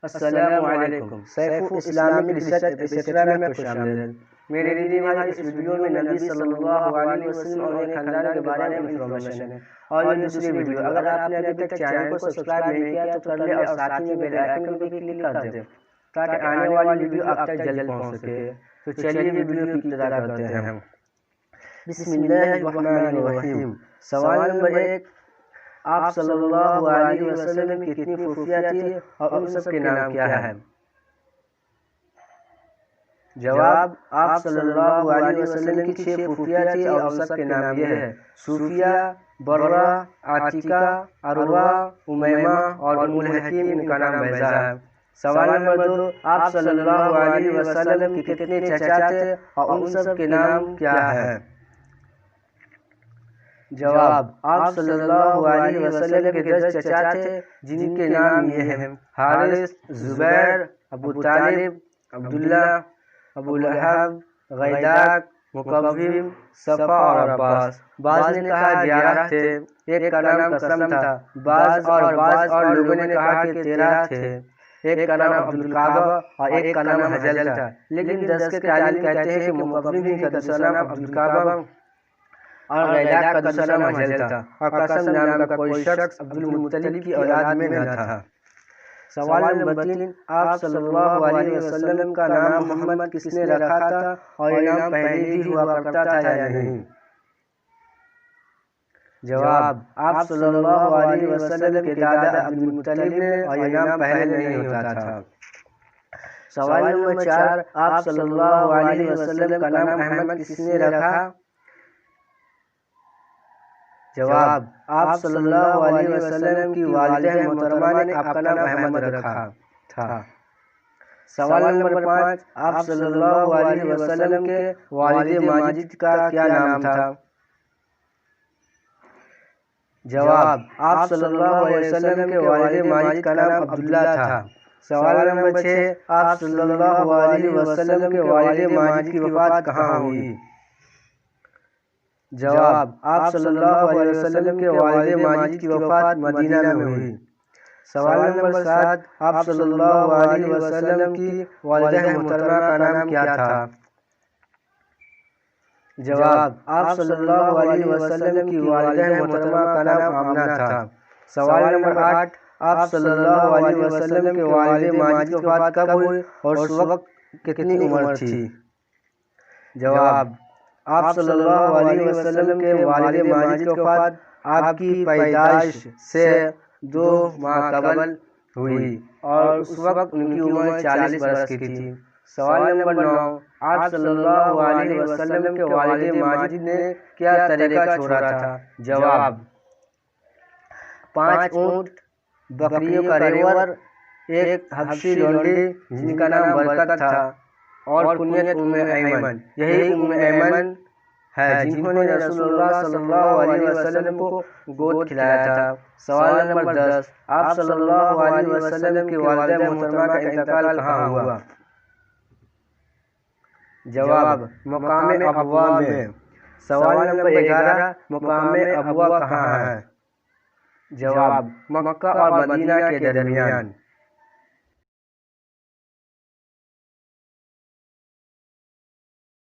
السلام علیکم۔ Safe Islamic research et cetera میں خوش آمدید۔ میرے لیے ہماری اس ویڈیو میں نبی صلی اللہ علیہ وسلم اور ان کے خاندان کے بارے میں انفارمیشن ہے، اور یہ دوسری ویڈیو اگر آپ نے ابھی تک چینل کو سبسکرائب نہیں کیا تو کر لیں اور ساتھ ہی میں بیل آئیکن پہ کلک کر دیں تاکہ آنے والی ویڈیو آپ تک جلد پہنچ سکے۔ تو چلیے ویڈیو کی ابتدا کرتے ہیں۔ بسم اللہ الرحمن الرحیم۔ سوال نمبر 1، آپ صلی اللہ علیہ وسلم کی کتنی پھوپھیاں تھیں اور ان سب کے نام کیا ہے؟ جواب، آپ صلی اللہ علیہ وسلم کی 6 پھوپھیاں تھیں اور ان سب کے نام یہ ہے: صوفیہ، برہ، عاتقہ، عروہ، امیمہ اور ام الحکیم، ان کا نام بیضہ ہے۔ سوال نمبر 2، آپ صلی اللہ علیہ وسلم کے کتنے چچا تھے اور ان سب کے نام کیا ہے؟ جواب، آپ صلی اللہ علیہ وسلم کے 10 چچا تھے جن کے نام یہ ہیں: حارث، زبیر، ابو طالب، عبداللہ، ابو لہب، غیداق، مکوم، صفا اور عباس۔ بعض نے کہا 11 تھے، ایک کا نام قسم تھا، بعض اور لوگوں نے کہا کہ 13 تھے، ایک کا نام عبدالکعبہ اور ایک کا نام حجل تھا، لیکن 10 کے قائلین کہتے ہیں کہ مکوم ہی کا دوسرا نام عبدالکعبہ اور غیداق کا دوسرا نام حجل تھا، اور قسم نام کا کوئی شخص عبدالمطلب کی اولاد میں نہ تھا۔ سوال نمبر 3، آپ صلی اللہ علیہ وسلم کا نام محمد کس نے رکھا تھا اور یہ نام پہلے بھی ہوا کرتا تھا یا نہیں؟ جواب، آپ صلی اللہ علیہ وسلم کے دادا عبدالمطلب نے، اور یہ نام پہلے نہیں ہوتا تھا۔ سوال نمبر 4، آپ صلی اللہ علیہ وسلم کا نام احمد کس نے رکھا؟ جواب، آپ صلی اللہ علیہ وسلم کی والدہ محترمہ نے آپ کا نام احمد رکھا تھا۔ سوال نمبر 5، آپ صلی اللہ علیہ وسلم کے والد ماجد کا کیا نام تھا؟ جواب، آپ صلی اللہ علیہ وسلم کے والد ماجد کا نام عبداللہ تھا۔ سوال نمبر 6، آپ صلی اللہ علیہ وسلم کے والد ماجد کی وفات کہاں ہوئی؟ جواب، آپ صلی اللہ علیہ وسلم کے والد ماجد کی وفات مدینہ میں ہوئی۔ سوال نمبر 7، آپ صلی اللہ علیہ وسلم کی والدہ محترمہ کا نام کیا تھا؟ جواب، آپ صلی اللہ علیہ وسلم کی والدہ محترمہ کا نام آمنہ تھا۔ سوال نمبر 8، آپ صلی اللہ علیہ وسلم کے والد ماجد کی وفات کب ہوئی اور اس وقت کتنی عمر تھی؟ جواب، آپ صلی اللہ علیہ وسلم کے والد ماجد کی وفات آپ کی پیدائش سے 2 ماہ قبل ہوئی اور اس وقت ان کی عمر 40 برس کی تھی۔ سوال نمبر 9، آپ صلی اللہ علیہ وسلم کے والد ماجد نے کیا طریقہ چھوڑا تھا؟ جواب، 5 اونٹ، بکریوں کا ریوڑ، ایک حبشی لونڈی جن کا نام برکت تھا اور کنیت ام ایمن۔ یہی ام ایمن ہے جنہوں نے رسول اللہ صلی اللہ علیہ وسلم کو گوشت کھلایا تھا۔ سوال نمبر 10، آپ صلی اللہ علیہ وسلم کی والدہ محترمہ کا انتقال کہاں ہوا؟ جواب، مقام ابوا میں۔ سوال نمبر 11، مقام ابوا کہاں ہے؟ جواب، مکہ اور مدینہ کے درمیان۔